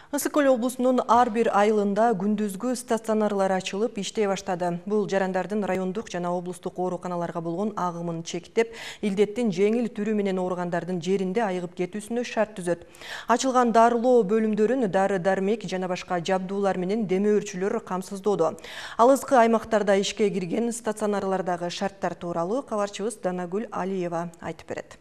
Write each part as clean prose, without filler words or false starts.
Ысык-Көл облусунун ар бир айылында күндүзгү стационарлар ачылып иштей баштады. Бул жарандардын райондук жана облустук ооруканаларга болгон агымын чектеп, илдеттин жеңил түрү менен ооругандардын жеринде айыгып кетүүсүнө шарт түзөт. Ачылган дарылоо бөлүмдөрүн дары-дармек жана башка жабдуулар менен демөөрчүлөр камсыздоодо. Ал ызгы аймактарда ишке кирген стационарлардагы шарттар тууралуу кабарчыбыз Данагүл Алиева айтып берет.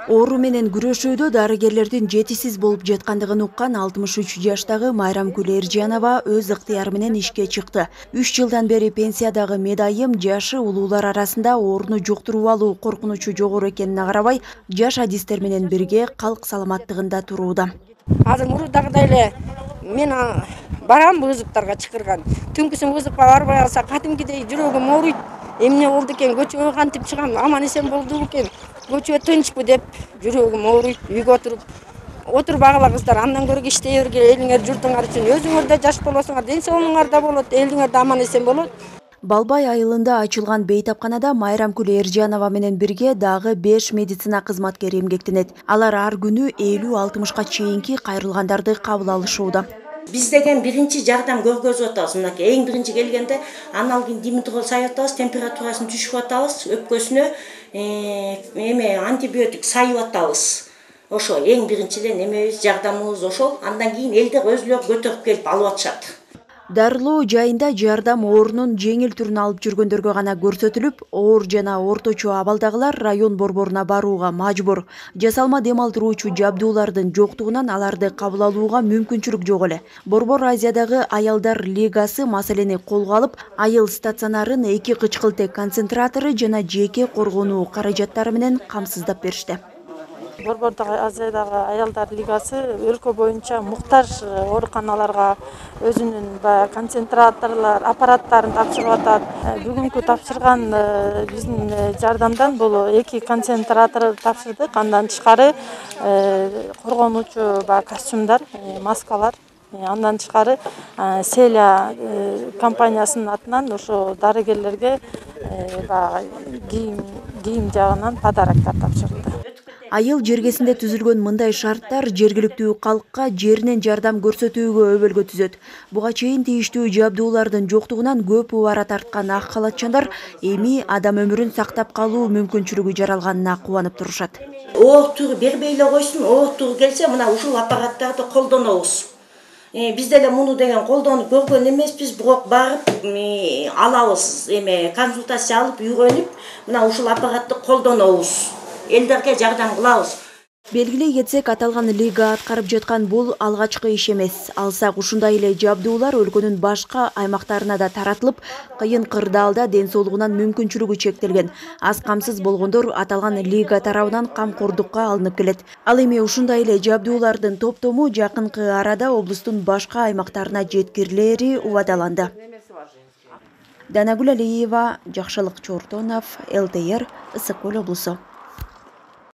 Оору менен күрөшүүдө дарыгерлердин жетисиз болуп жаткандыгын уккан 63 жаштагы Майрамкүл Эржанова өз ыктыяры менен ишке чыкты. 3 жылдан бери пенсиядагы медайым жашы улуулар арасында ооруну жуктуруп алуу коркунучу жогору экенине карабай, жаш адистер менен бирге калк саламаттыгында турууда. Азыр мурдагыдай эле мен барам вызовтарга чакырган. Түнкүсүн вызовко барбай алса, кадимкидей жүрөгүм ооруйт. Эмне болду экен, көчөгө кантип чыгам, аман эсен болдубу экен, көчө тынчпы деп жүрөгүм ооруйт. Үйгө отуруп агыла кыздар, андан көрө иштей берге, элиңер журтуңар үчүн. Өзүңөр да жаш болосуңар, ден соолугуңар да болот, элиңер да аман эсен болот. Балбай айылында ачылган бейтапканада Майрамкүл Эржанова менен бирге дагы 5 медицина кызматкери эмгектенет. Алар ар күнү 50-60ка чейинки кайрылгандарды кабыл алышууда. Биз деген биринчи жардам көргөзүп атабыз. Мынакей эң биринчи келгенде аналгин димедрол сайып атабыз, температурасын түшүрүп атабыз, өпкөсүнө антибиотик сайып атабыз. Ошо эң биринчиден эмебиз, жардамыбыз ошол. Андан кийин элдер өзүлөрү көтөрүп келип алып атышат. Дарылоо жайында жардам оорунун жеңил түрүн алып жүргөндөргө гана көрсөтүлүп, оор жана орточо абалдагылар район борборуна барууга мажбур. Жасалма дем алдыруучу жабдуулардын жоктугунан аларды кабыл алууга мүмкүнчүлүк жок эле. Борбор Азиядагы аялдар лигасы маселени колго алып, айыл стационарын 2 кычкылтек концентратору жана жеке коргонуу каражаттары менен камсыздап беришти. Борбордук Азиядагы аялдар лигасы өлкө боюнча муктаж ооруканаларга өзүнүн концентраторлор, аппараттарын тапшырып атат. Бүгүнкү тапшырган биздин жардамдан бул 2 концентратор тапшырдык. Андан тышкары коргонуучу костюмдар, маскалар. Андан тышкары Селя компаниясынын атынан ошо дарыгерлерге кийим жагынан подароктор тапшырылды. Айыл жергесинде түзүлгөн мындай шарттар жергиликтүү калкка жеринен жардам көрсөтүүгө өбөлгө түзөт. Буга чейин тийиштүү жабдуулардын жоктугунан көп убара тарткан ак халатчандар эми адам өмүрүн сактап калуу мүмкүнчүлүгү жаралганына кубанып турушат. Оор туру бербей эле койсун, оор туру келсе мына ушул аппараттарды колдонобуз. Биз деле муну деген колдонуп көргөн эмеспиз, бирок барып алабыз, консультация алып үйрөнүп, мына ушул аппаратты колдонобуз. Элдерге жардам кылабыз. Белгилей кетсек, аталган лига аткарып жаткан бул алгачкы иш эмес. Алсак ушундай эле жабдуулар өлкөнүн башка аймактарына да таратылып, кыйын кырдаалда ден соолугунан мүмкүнчүлүгү чектелген аз камсыз болгондор аталган лига тарабынан камкордукка алынып келет. Ал эми ушундай эле жабдуулардын топтому жакынкы арада облустун башка аймактарына жеткирилери убадаланды. Данагүл Алиева, Жакшылык Чортонов, ЛТР, Ысык-Көл облусу.